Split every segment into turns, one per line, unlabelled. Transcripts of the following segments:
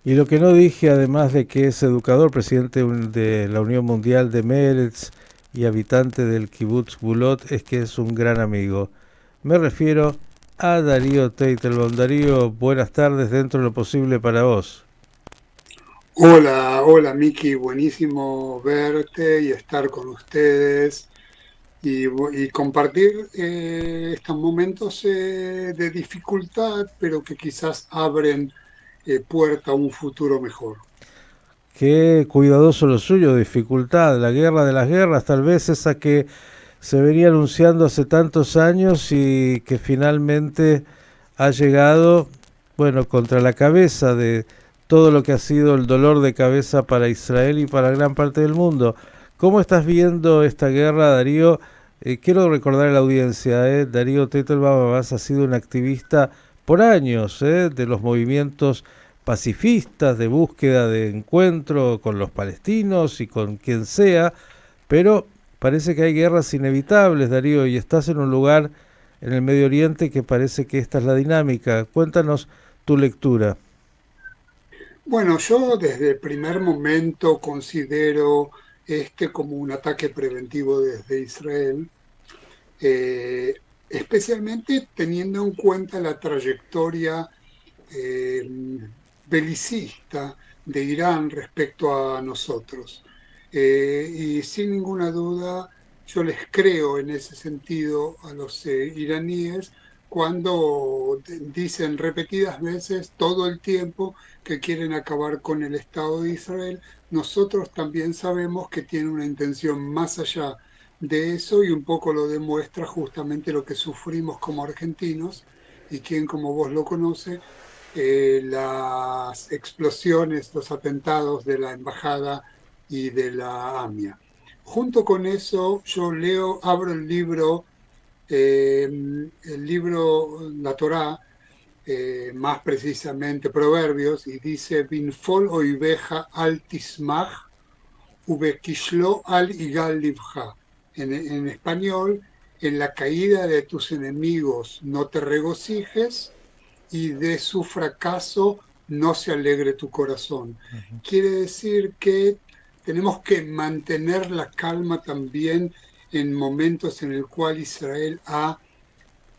Y lo que no dije, además de que es educador, presidente de la Unión Mundial de Meretz y habitante del Kibbutz Gulot, es que es un gran amigo. Me refiero a Darío Teitelbaum. Darío, buenas tardes dentro de lo posible para vos.
Hola, hola Miki, buenísimo verte y estar con ustedes y compartir estos momentos de dificultad, pero que quizás abren puerta a un futuro mejor.
Qué cuidadoso lo suyo, dificultad, la guerra de las guerras, tal vez esa que se venía anunciando hace tantos años y que finalmente ha llegado, bueno, contra la cabeza de todo lo que ha sido el dolor de cabeza para Israel y para gran parte del mundo. ¿Cómo estás viendo esta guerra, Darío? Quiero recordar a la audiencia, Darío Teitelbaum ha sido un activista por años de los movimientos pacifistas, de búsqueda de encuentro con los palestinos y con quien sea, pero parece que hay guerras inevitables, Darío, y estás en un lugar en el Medio Oriente que parece que esta es la dinámica. Cuéntanos tu lectura.
Bueno, yo desde el primer momento considero este como un ataque preventivo desde Israel, eh, especialmente teniendo en cuenta la trayectoria eh, belicista de Irán respecto a nosotros. Y sin ninguna duda, yo les creo en ese sentido a los iraníes cuando dicen repetidas veces todo el tiempo que quieren acabar con el Estado de Israel. Nosotros también sabemos que tienen una intención más allá de eso y un poco lo demuestra justamente lo que sufrimos como argentinos y quien como vos lo conoce, las explosiones, los atentados de la embajada y de la AMIA. Junto con eso, yo leo, abro el libro La Torá, más precisamente Proverbios, y dice: Binfol oiveja al tismach, ubekishlo al igal livja. En español, en la caída de tus enemigos no te regocijes, y de su fracaso no se alegre tu corazón. Quiere decir que tenemos que mantener la calma también en momentos en el cual Israel ha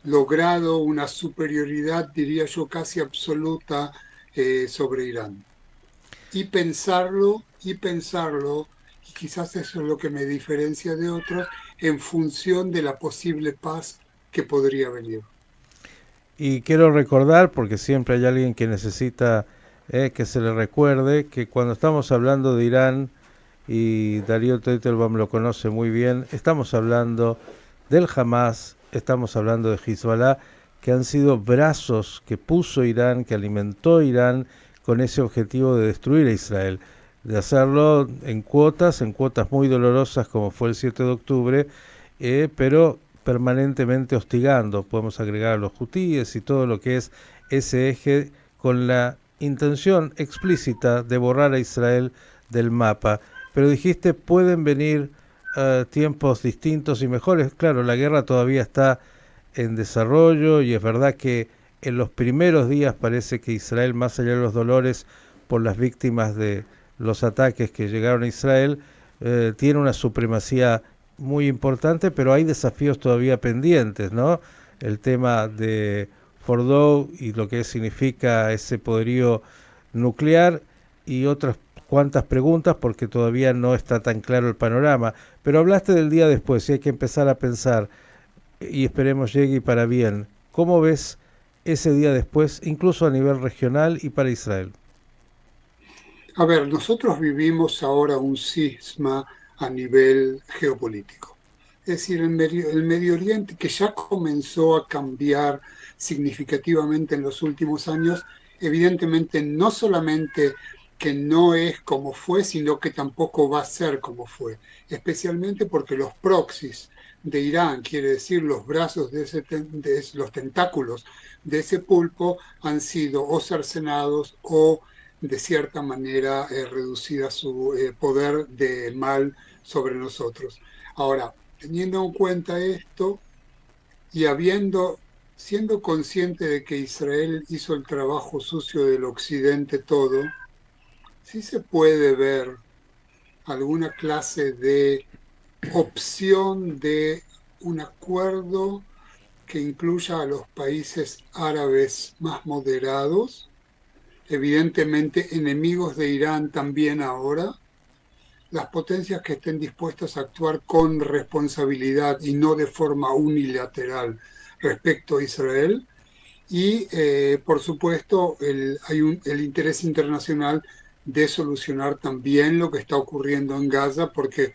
logrado una superioridad, diría yo, casi absoluta sobre Irán. Y quizás eso es lo que me diferencia de otros, en función de la posible paz que podría venir.
Y quiero recordar, porque siempre hay alguien que necesita que se le recuerde, que cuando estamos hablando de Irán, y Darío Teitelbaum lo conoce muy bien, estamos hablando del Hamas, estamos hablando de Hezbollah, que han sido brazos que puso Irán, que alimentó Irán con ese objetivo de destruir a Israel, de hacerlo en cuotas muy dolorosas como fue el 7 de octubre, pero permanentemente hostigando, podemos agregar a los hutíes y todo lo que es ese eje con la intención explícita de borrar a Israel del mapa. Pero dijiste, pueden venir tiempos distintos y mejores. Claro, la guerra todavía está en desarrollo y es verdad que en los primeros días parece que Israel, más allá de los dolores por las víctimas de los ataques que llegaron a Israel, tiene una supremacía muy importante, pero hay desafíos todavía pendientes, ¿no? El tema de Fordow y lo que significa ese poderío nuclear y otras cuantas preguntas porque todavía no está tan claro el panorama. Pero hablaste del día después y hay que empezar a pensar y esperemos llegue para bien. ¿Cómo ves ese día después, incluso a nivel regional y para Israel?
A ver, nosotros vivimos ahora un cisma a nivel geopolítico. Es decir, el Medio Oriente, que ya comenzó a cambiar significativamente en los últimos años, evidentemente no solamente que no es como fue, sino que tampoco va a ser como fue, especialmente porque los proxies de Irán, quiere decir los brazos de los tentáculos de ese pulpo, han sido o cercenados o de cierta manera reducida su poder de mal sobre nosotros. Ahora, teniendo en cuenta esto y siendo consciente de que Israel hizo el trabajo sucio del occidente todo, sí se puede ver alguna clase de opción de un acuerdo que incluya a los países árabes más moderados, evidentemente enemigos de Irán también ahora, las potencias que estén dispuestas a actuar con responsabilidad y no de forma unilateral respecto a Israel. Y, por supuesto, el interés internacional de solucionar también lo que está ocurriendo en Gaza, porque,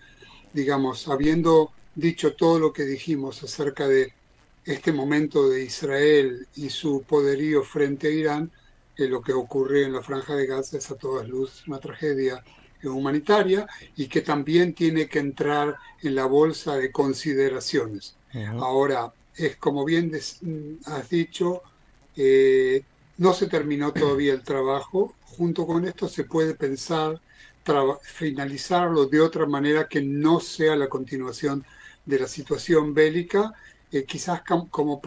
digamos, habiendo dicho todo lo que dijimos acerca de este momento de Israel y su poderío frente a Irán, lo que ocurre en la Franja de Gaza es a todas luces una tragedia humanitaria y que también tiene que entrar en la bolsa de consideraciones.
Ujú.
Ahora, es como bien has dicho, eh, no se terminó todavía el trabajo. Junto con esto se puede pensar finalizarlo de otra manera que no sea la continuación de la situación bélica. Quizás como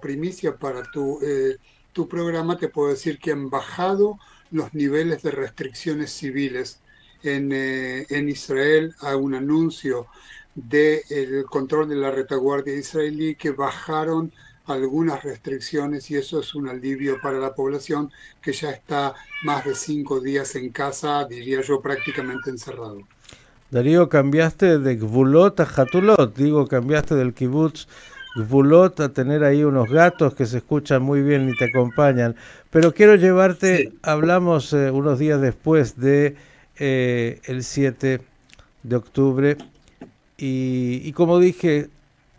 primicia para tu programa te puedo decir que han bajado los niveles de restricciones civiles en Israel a un anuncio del control de la retaguardia israelí que bajaron algunas restricciones y eso es un alivio para la población que ya está más de 5 días en casa, diría yo, prácticamente encerrado.
Darío, cambiaste de Gvulot a Hatulot, digo, cambiaste del kibutz Gvulot a tener ahí unos gatos que se escuchan muy bien y te acompañan. Pero quiero llevarte,
Sí,
hablamos unos días después de el 7 de octubre y como dije,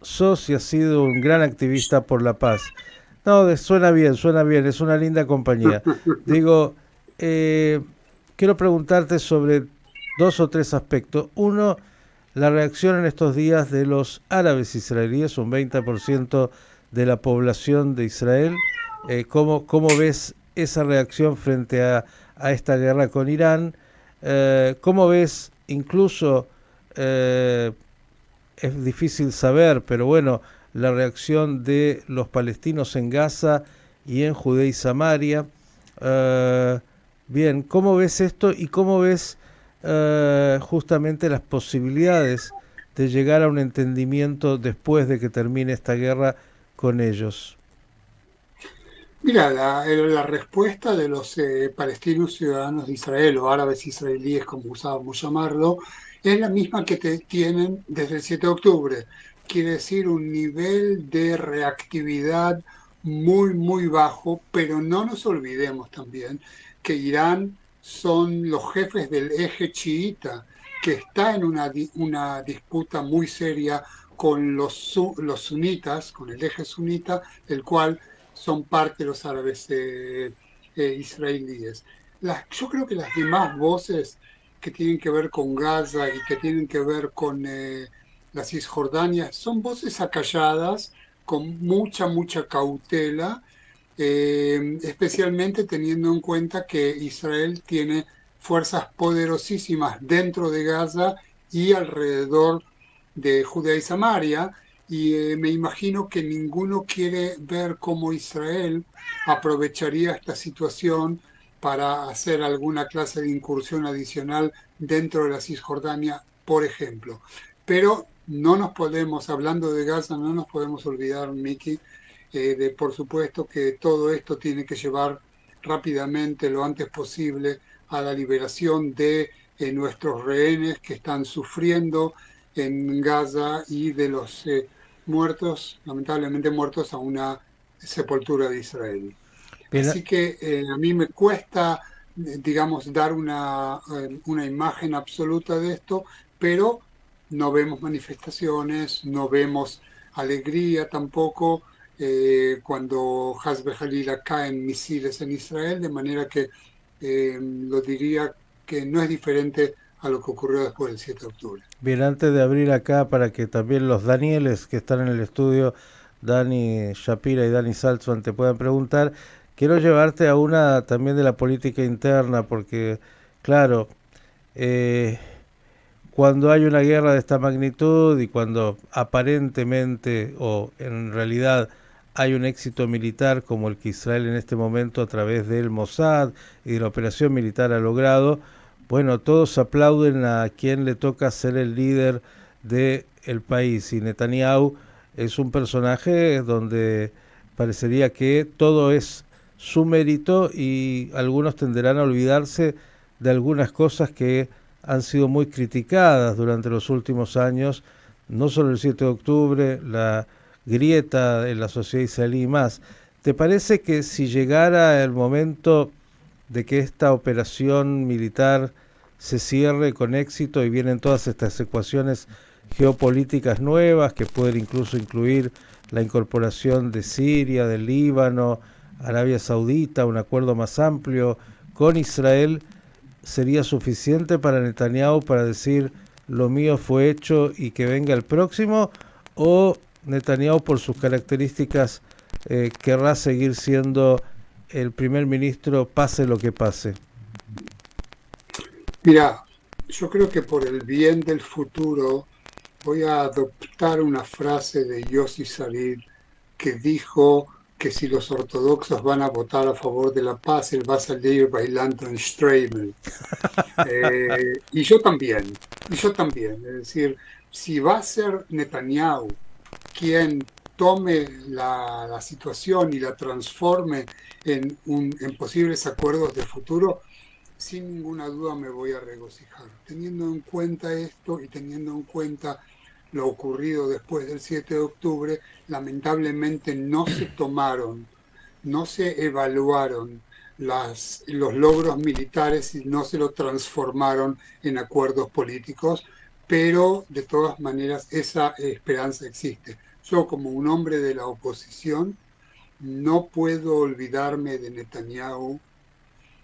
sos y has sido un gran activista por la paz. No, suena bien, es una linda compañía. Digo, eh, quiero preguntarte sobre dos o tres aspectos. Uno, la reacción en estos días de los árabes israelíes, un 20% de la población de Israel. ¿Cómo ves esa reacción frente a esta guerra con Irán? ¿Cómo ves incluso, eh, es difícil saber, pero bueno, la reacción de los palestinos en Gaza y en Judea y Samaria? Eh, Bien, ¿cómo ves esto y cómo ves justamente las posibilidades de llegar a un entendimiento después de que termine esta guerra con ellos?
mira, la respuesta de los palestinos ciudadanos de Israel o árabes israelíes, como usábamos llamarlo, es la misma que tienen desde el 7 de octubre. Quiere decir un nivel de reactividad muy, muy bajo, pero no nos olvidemos también que Irán son los jefes del eje chiita, que está en una disputa muy seria con los sunitas, con el eje sunita, el cual son parte de los árabes israelíes. Yo creo que las demás voces que tienen que ver con Gaza y que tienen que ver con la Cisjordania son voces acalladas, con mucha, mucha cautela, especialmente teniendo en cuenta que Israel tiene fuerzas poderosísimas dentro de Gaza y alrededor de Judea y Samaria, y me imagino que ninguno quiere ver cómo Israel aprovecharía esta situación para hacer alguna clase de incursión adicional dentro de la Cisjordania, por ejemplo. Pero no nos podemos, hablando de Gaza, no nos podemos olvidar, Miki, de por supuesto que todo esto tiene que llevar rápidamente, lo antes posible, a la liberación de nuestros rehenes que están sufriendo en Gaza y de los muertos, lamentablemente muertos a una sepultura de Israel.
Bien,
Así que a mí me cuesta, digamos, dar una imagen absoluta de esto, pero no vemos manifestaciones, no vemos alegría tampoco cuando Hasbe Jalila caen misiles en Israel, de manera que lo diría que no es diferente a lo que ocurrió después del 7 de octubre.
bien, antes de abrir acá para que también los Danieles que están en el estudio, Dani Shapira y Dani Salzman, te puedan preguntar, quiero llevarte a una también de la política interna, porque, claro, eh, cuando hay una guerra de esta magnitud y cuando aparentemente o en realidad hay un éxito militar como el que Israel en este momento a través del Mossad y de la operación militar ha logrado, bueno, todos aplauden a quien le toca ser el líder del país, y Netanyahu es un personaje donde parecería que todo es su mérito, y algunos tenderán a olvidarse de algunas cosas que han sido muy criticadas durante los últimos años, no solo el 7 de octubre, la grieta en la sociedad israelí y más. ¿Te parece que si llegara el momento de que esta operación militar se cierre con éxito y vienen todas estas ecuaciones geopolíticas nuevas que pueden incluso incluir la incorporación de Siria, del Líbano, Arabia Saudita, un acuerdo más amplio con Israel, sería suficiente para Netanyahu para decir lo mío fue hecho y que venga el próximo? ¿O Netanyahu, por sus características, querrá seguir siendo el primer ministro pase lo que pase?
Mira, yo creo que por el bien del futuro voy a adoptar una frase de Yossi Sarid que dijo que si los ortodoxos van a votar a favor de la paz, él va a salir bailando en Streimel. Y yo también. Es decir, si va a ser Netanyahu quien tome la situación y la transforme en posibles acuerdos de futuro, sin ninguna duda me voy a regocijar. Teniendo en cuenta esto y teniendo en cuenta lo ocurrido después del 7 de octubre, lamentablemente no se tomaron, no se evaluaron los logros militares y no se lo transformaron en acuerdos políticos, pero de todas maneras esa esperanza existe. Yo, como un hombre de la oposición, no puedo olvidarme de Netanyahu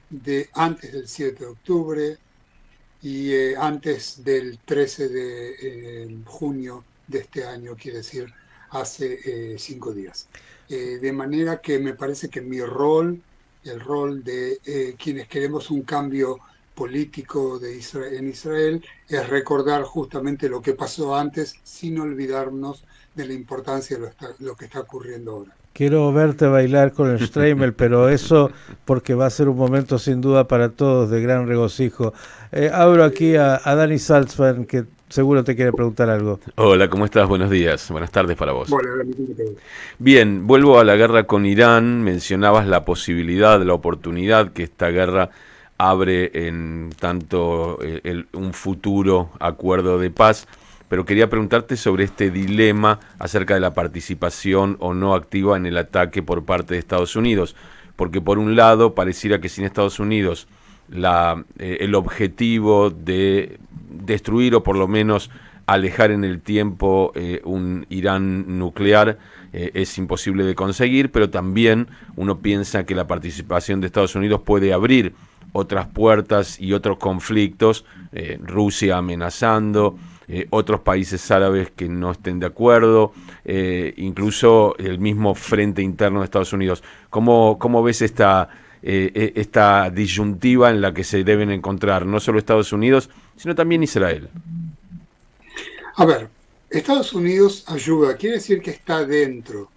de antes del 7 de octubre y antes del 13 de junio de este año, quiere decir, hace 5 días. De manera que me parece que mi rol, el rol de quienes queremos un cambio político en Israel, es recordar justamente lo que pasó antes sin olvidarnos de la importancia de lo que está ocurriendo ahora.
Quiero verte bailar con el Streimel, pero eso porque va a ser un momento sin duda para todos de gran regocijo. Abro aquí a Dani Salzman, que seguro te quiere preguntar algo.
Hola, ¿cómo estás? Buenos días. Buenas tardes para vos.
Bueno,
Bien, vuelvo a la guerra con Irán. Mencionabas la posibilidad, la oportunidad que esta guerra abre en tanto un futuro acuerdo de paz, pero quería preguntarte sobre este dilema acerca de la participación o no activa en el ataque por parte de Estados Unidos, porque por un lado pareciera que sin Estados Unidos el objetivo de destruir o por lo menos alejar en el tiempo un Irán nuclear es imposible de conseguir, pero también uno piensa que la participación de Estados Unidos puede abrir otras puertas y otros conflictos, Rusia amenazando, otros países árabes que no estén de acuerdo, incluso el mismo frente interno de Estados Unidos. ¿Cómo ves esta disyuntiva en la que se deben encontrar no solo Estados Unidos, sino también Israel?
A ver, Estados Unidos ayuda, quiere decir que está dentro.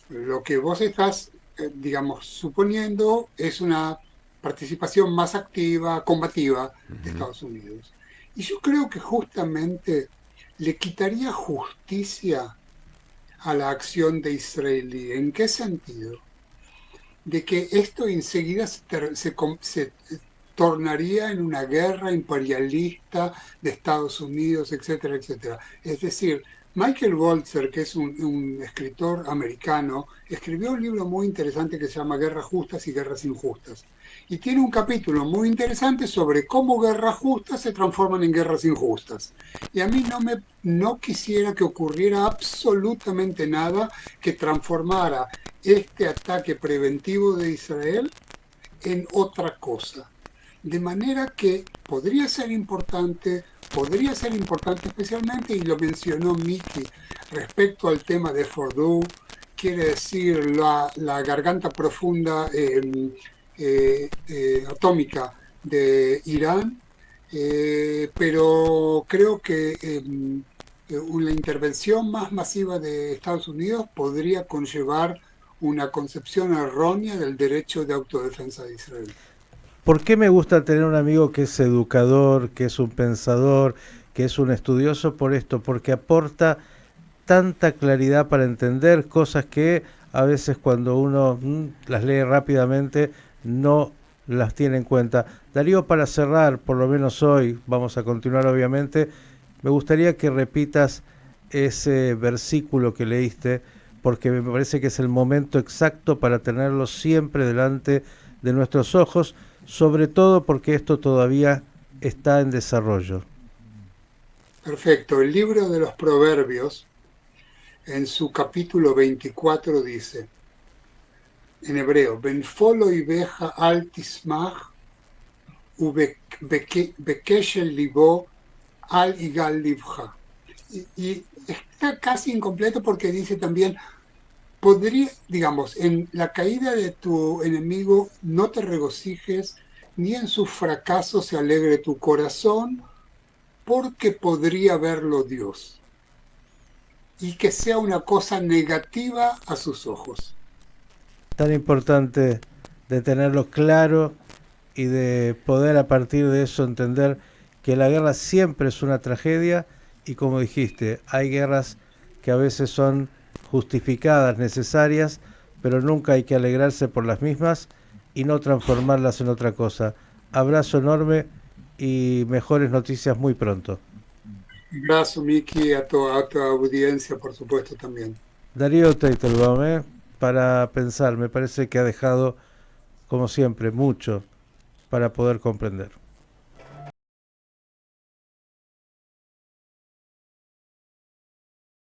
Lo que vos estás, digamos, suponiendo es una participación más activa, combativa de Estados Unidos. Y yo creo que justamente le quitaría justicia a la acción de israelí. ¿En qué sentido? De que esto enseguida se tornaría en una guerra imperialista de Estados Unidos, etcétera, etcétera. Es decir, Michael Walzer, que es un escritor americano, escribió un libro muy interesante que se llama Guerras Justas y Guerras Injustas. Y tiene un capítulo muy interesante sobre cómo guerras justas se transforman en guerras injustas. Y a mí no quisiera que ocurriera absolutamente nada que transformara este ataque preventivo de Israel en otra cosa. De manera que podría ser importante especialmente, y lo mencionó Miki, respecto al tema de Fordow, quiere decir la garganta profunda atómica de Irán, pero creo que una intervención más masiva de Estados Unidos podría conllevar una concepción errónea del derecho de autodefensa de Israel.
¿Por qué me gusta tener un amigo que es educador, que es un pensador, que es un estudioso? Por esto, porque aporta tanta claridad para entender cosas que a veces cuando uno las lee rápidamente no las tiene en cuenta. Darío, para cerrar, por lo menos hoy, vamos a continuar obviamente, me gustaría que repitas ese versículo que leíste, porque me parece que es el momento exacto para tenerlo siempre delante de nuestros ojos, sobre todo porque esto todavía está en desarrollo.
Perfecto. El libro de los Proverbios, en su capítulo 24, dice, en hebreo, Benfolo y beja al tismach, bekeshel libo al igal libja. Y está casi incompleto porque dice también, podría, digamos, en la caída de tu enemigo no te regocijes, ni en su fracaso se alegre tu corazón, porque podría verlo Dios, y que sea una cosa negativa a sus ojos.
Tan importante de tenerlo claro y de poder a partir de eso entender que la guerra siempre es una tragedia y, como dijiste, hay guerras que a veces son justificadas, necesarias, pero nunca hay que alegrarse por las mismas y no transformarlas en otra cosa. Abrazo enorme y mejores noticias muy pronto.
Abrazo, Miki, a tu audiencia, por supuesto, también.
Darío Teitelbaum, para pensar, me parece que ha dejado, como siempre, mucho para poder comprender.